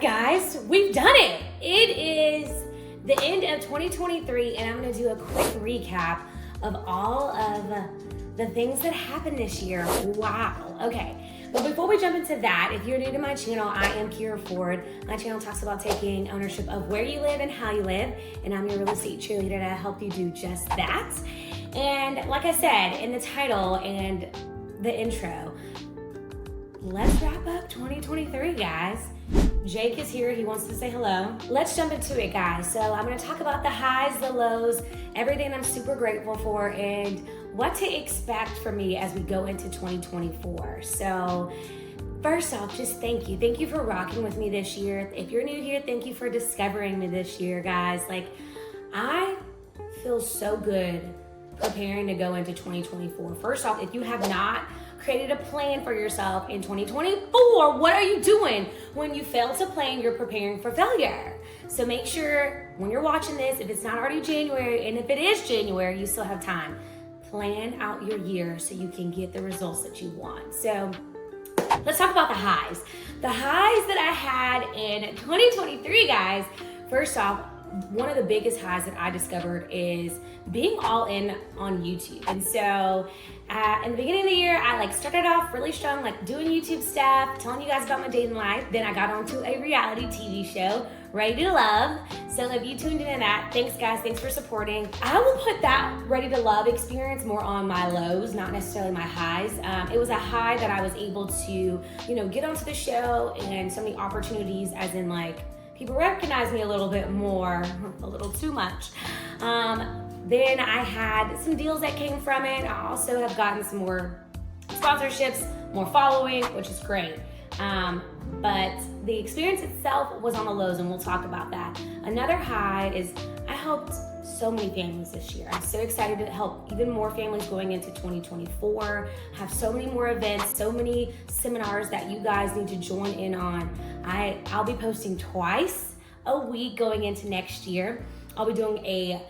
guys, we've done it. It is the end of 2023, and I'm going to do a quick recap of all of the things that happened this year. Wow. Okay. But before we jump into that, if you're new to my channel, I am Keyra Ford. My channel talks about taking ownership of where you live and how you live, and I'm your real estate cheerleader to help you do just that. And like I said in the title and the intro, let's wrap up 2023, guys. Jake is here. He wants to say hello. Let's jump into it, guys. So I'm going to talk about the highs, the lows, everything I'm super grateful for, and what to expect from me as we go into 2024. So first off, just thank you. Thank you for rocking with me this year. If you're new here, thank you for discovering me this year, guys. Like, I feel so good preparing to go into 2024. First off, if you have not created a plan for yourself in 2024, what are you doing? When you fail to plan, you're preparing for failure. So make sure when you're watching this, if it's not already January, and if it is January, you still have time. Plan out your year so you can get the results that you want. So let's talk about the highs. The highs that I had in 2023, guys. First off, one of the biggest highs that I discovered is being all in on YouTube. And so in the beginning of the year, I started off really strong, doing YouTube stuff, telling you guys about my dating life. Then I got onto a reality TV show, Ready to Love. So if you tuned into that, thanks guys, thanks for supporting. I will put that Ready to Love experience more on my lows, not necessarily my highs. It was a high that I was able to, get onto the show, and so many opportunities, as in people recognize me a little bit more, a little too much. Then I had some deals that came from it. I also have gotten some more sponsorships, more following, which is great. But the experience itself was on the lows, and we'll talk about that. Another high is I helped so many families this year. I'm so excited to help even more families going into 2024. Have so many more events, so many seminars that you guys need to join in on. I'll be posting twice a week going into next year. I'll be doing a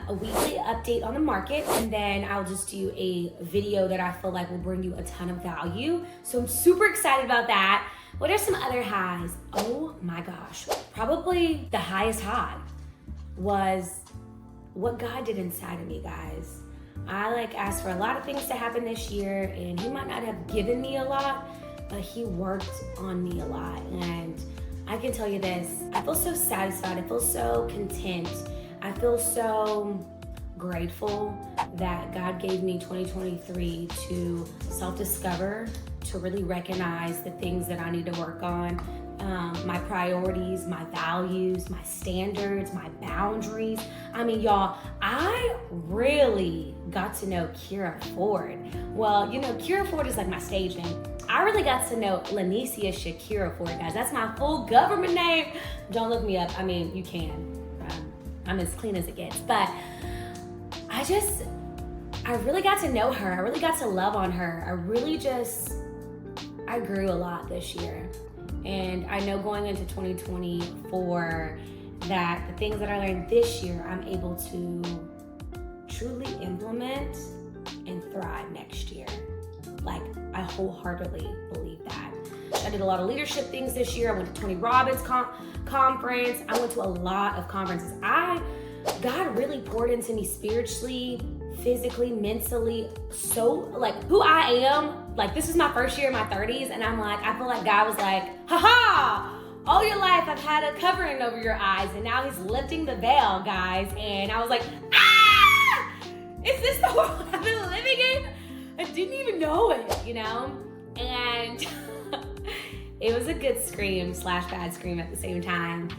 weekly update on the market, and then I'll just do a video that I feel like will bring you a ton of value. So I'm super excited about that. What are some other highs? Oh my gosh. Probably the highest high was what God did inside of me, guys. I asked for a lot of things to happen this year, and He might not have given me a lot, but He worked on me a lot. And I can tell you this, I feel so satisfied. I feel so content. I feel so grateful that God gave me 2023 to self-discover, to really recognize the things that I need to work on, my priorities, my values, my standards, my boundaries. I mean, y'all, I really got to know Keyra Ford. Well, Keyra Ford is my stage name. I really got to know Lanicia Shakira Ford, guys. That's my full government name. Don't look me up. I mean, you can. I'm as clean as it gets. But I really got to know her. I really got to love on her. I grew a lot this year. And I know going into 2024 that the things that I learned this year, I'm able to truly implement and thrive next year. I wholeheartedly believe that. I did a lot of leadership things this year. I went to Tony Robbins conference. I went to a lot of conferences. God really poured into me spiritually, physically, mentally, so who I am. This is my first year in my 30s, and I feel like God was ha, all your life I've had a covering over your eyes, and now He's lifting the veil, guys. And I was is this the world I've been living in? I didn't even know it, and it was a good scream / bad scream at the same time.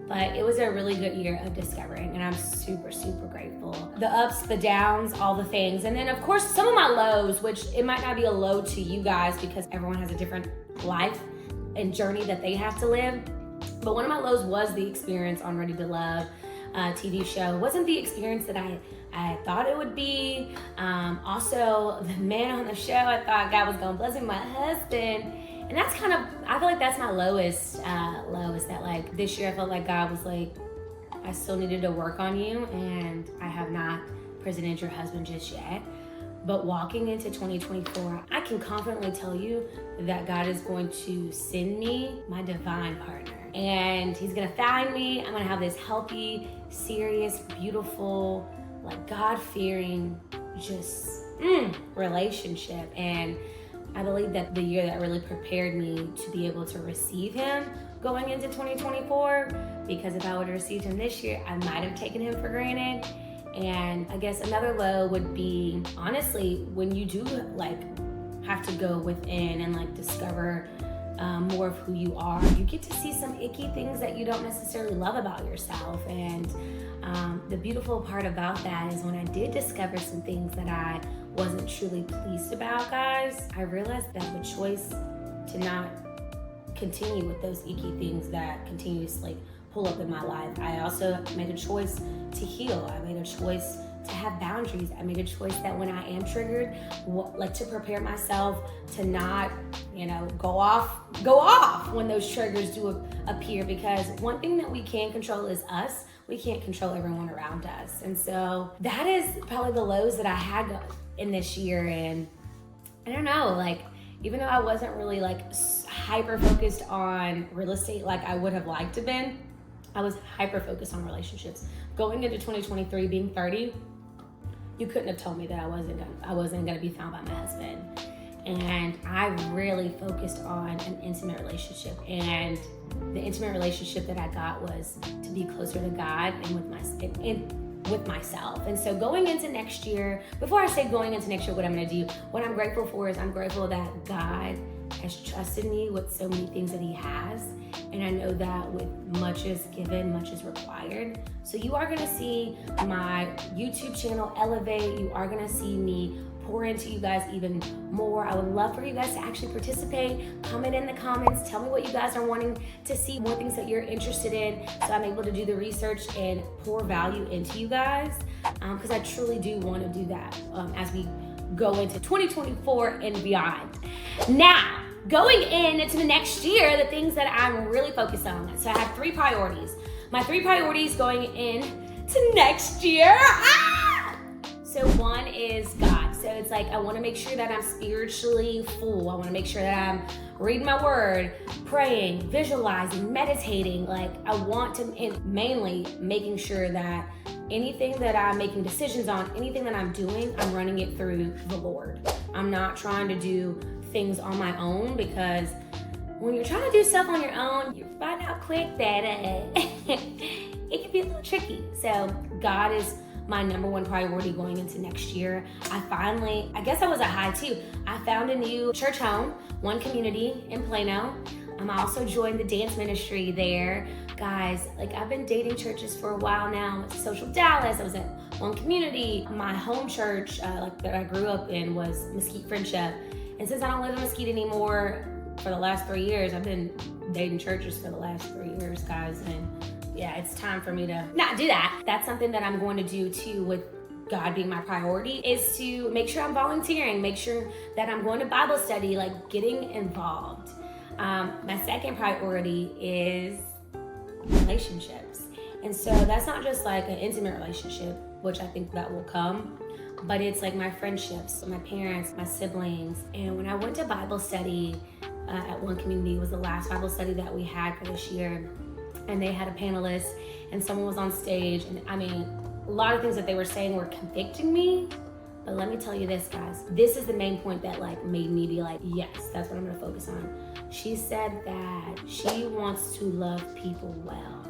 But it was a really good year of discovering, and I'm super, super grateful. The ups, the downs, all the things. And then, of course, some of my lows, which it might not be a low to you guys because everyone has a different life and journey that they have to live. But one of my lows was the experience on Ready to Love TV show. It wasn't the experience that I thought it would be. Also, the man on the show, I thought God was going to bless me, my husband. And that's I feel like that's my lowest, is that this year I felt like God was I still needed to work on you, and I have not presented your husband just yet. But walking into 2024, I can confidently tell you that God is going to send me my divine partner. and he's gonna find me. I'm gonna have this healthy, serious, beautiful, like God-fearing, just relationship. And I believe that the year that really prepared me to be able to receive him going into 2024, because if I would have received him this year, I might have taken him for granted. And I guess another low would be, honestly, when you do like have to go within and like discover more of who you are, you get to see some icky things that you don't necessarily love about yourself. And the beautiful part about that is when I did discover some things that I wasn't truly pleased about, guys, I realized that the choice to not continue with those icky things that continuously pull up in my life, I also made a choice to heal. I made a choice to have boundaries. I made a choice that when I am triggered, like to prepare myself to not, go off when those triggers do appear, because one thing that we can control is us. We can't control everyone around us. And so that is probably the lows that I had in this year. And I don't know, like, even though I wasn't really like hyper focused on real estate like I would have liked to been, I was hyper focused on relationships. Going into 2023, being 30, you couldn't have told me that I wasn't gonna be found by my husband. And I really focused on an intimate relationship. And the intimate relationship that I got was to be closer to God and with myself. And so going into next year, before I say going into next year, what I'm gonna do, what I'm grateful for is I'm grateful that God has trusted me with so many things that he has. And I know that with much is given, much is required. So you are gonna see my YouTube channel elevate. You are gonna see me pour into you guys even more. I would love for you guys to actually participate. Comment in the comments. Tell me what you guys are wanting to see, more things that you're interested in, so I'm able to do the research and pour value into you guys, because I truly do want to do that as we go into 2024 and beyond. Now, going into the next year, the things that I'm really focused on. So I have 3 priorities. My 3 priorities going into next year. So one is God. So it's like I want to make sure that I'm spiritually full. I want to make sure that I'm reading my word, praying, visualizing, meditating. Like I want to, and mainly making sure that anything that I'm making decisions on, anything that I'm doing, I'm running it through the Lord. I'm not trying to do things on my own, because when you're trying to do stuff on your own, you find out quick that it can be a little tricky. So God is my number 1 priority going into next year. I guess I was at high too. I found a new church home, One Community in Plano. I also joined the dance ministry there. Guys, like I've been dating churches for a while now. I went to Social Dallas, I was at One Community. My home church that I grew up in was Mesquite Friendship. And since I don't live in Mesquite anymore, for the last 3 years, I've been dating churches for the last 3 years, guys. And yeah, it's time for me to not do that. That's something that I'm going to do too, with God being my priority, is to make sure I'm volunteering, make sure that I'm going to Bible study, like getting involved. My second priority is relationships. And so that's not just like an intimate relationship, which I think that will come, but it's like my friendships, my parents, my siblings. And when I went to Bible study at One Community, it was the last Bible study that we had for this year. And they had a panelist and someone was on stage. And I mean, a lot of things that they were saying were convicting me. But let me tell you this, guys. This is the main point that like made me be like, yes, that's what I'm gonna focus on. She said that she wants to love people well.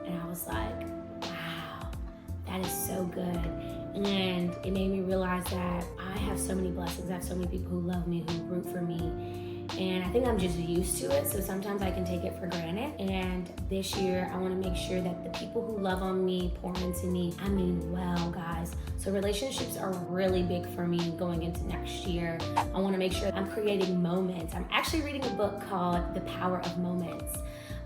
And I was like, wow, that is so good. And it made me realize that I have so many blessings. I have so many people who love me, who root for me. And I think I'm just used to it, so sometimes I can take it for granted. And this year, I want to make sure that the people who love on me, pour into me, I mean well, guys. So relationships are really big for me going into next year. I want to make sure I'm creating moments. I'm actually reading a book called The Power of Moments.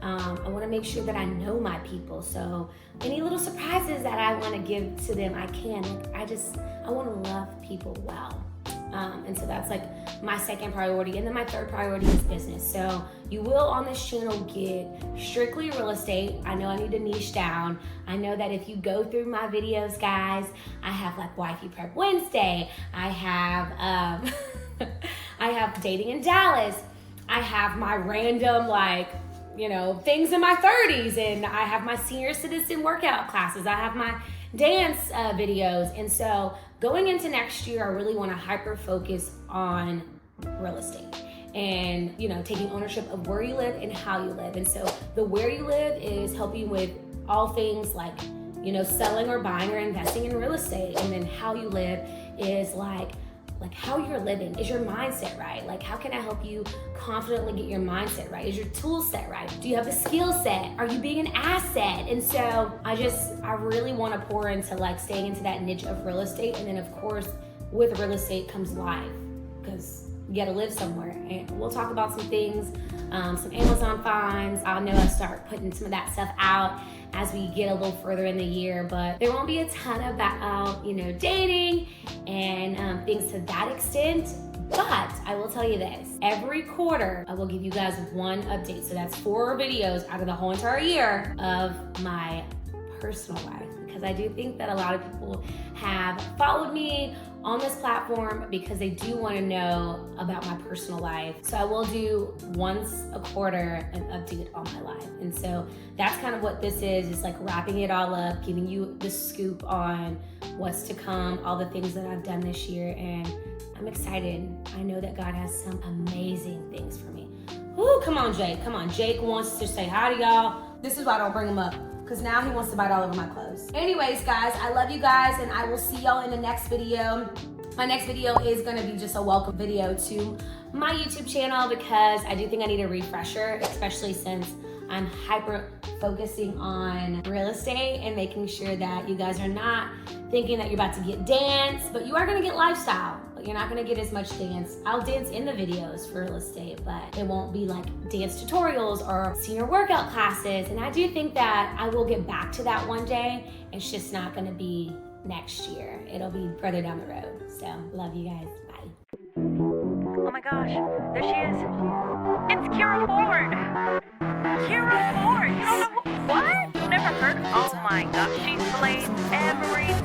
I want to make sure that I know my people. So any little surprises that I want to give to them, I can. I want to love people well. And so that's like my second priority. And then my third priority is business. So you will on this channel get strictly real estate. I know I need to niche down. I know that if you go through my videos, guys, I have like Wifey Prep Wednesday. I have I have Dating in Dallas. I have my random things in my 30s, and I have my senior citizen workout classes. I have my dance videos. And so going into next year, I really want to hyper focus on real estate and, taking ownership of where you live and how you live. And so the where you live is helping with all things like, selling or buying or investing in real estate. And then how you live is like how you're living. Is your mindset right? Like, how can I help you confidently get your mindset right? Is your tool set right? Do you have the skill set? Are you being an asset? And so I really want to pour into staying into that niche of real estate. And then of course, with real estate comes life, because you got to live somewhere. And we'll talk about some things, some Amazon finds. I know I start putting some of that stuff out as we get a little further in the year, but there won't be a ton about, dating and things to that extent. But I will tell you this, every quarter I will give you guys one update. So that's 4 videos out of the whole entire year of my personal life, because I do think that a lot of people have followed me on this platform because they do want to know about my personal life. So I will do once a quarter an update on my life. And so that's kind of what this is. It's like wrapping it all up, giving you the scoop on what's to come, all the things that I've done this year. And I'm excited. I know that God has some amazing things for me. Ooh, come on, Jake. Come on. Jake wants to say hi to y'all. This is why I don't bring him up, because now he wants to bite all over my clothes. Anyways, guys, I love you guys, and I will see y'all in the next video. My next video is gonna be just a welcome video to my YouTube channel, because I do think I need a refresher, especially since I'm hyper focusing on real estate and making sure that you guys are not thinking that you're about to get dance, but you are gonna get lifestyle, but you're not gonna get as much dance. I'll dance in the videos for real estate, but it won't be like dance tutorials or senior workout classes. And I do think that I will get back to that one day. It's just not gonna be next year. It'll be further down the road. So love you guys, bye. Oh my gosh, there she is. It's Keyra Ford. Keyra Ford, you don't know what? Never heard? Oh my gosh, she slays every time.